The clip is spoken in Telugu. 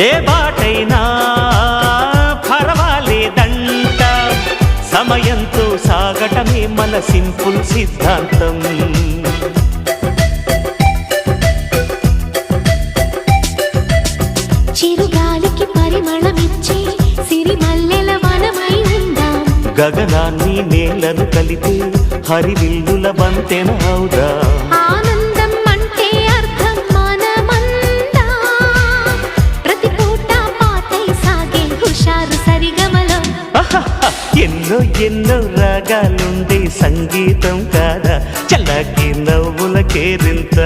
ఏ బాటైనా పర్వాలేదంట, సమయంతో సాగటమే మన సింపుల్ సిద్ధాంతం. చిరుగాలికి పరిమళమిచ్చే సిరిమల్లెల వనమై ఉందాం, గగనాన్ని నేలను కలిపే హరివిల్లుల బంతెన అవుదాం. ఆనందం అంటే అర్థం మనమందా, ప్రతి పూట పాటై సాగే హుషారు సరిగమలో. ఎన్నో ఎన్నో రాగాలుండే సంగీతం కాదా, చల్లకి నవ్వుల కేరింత.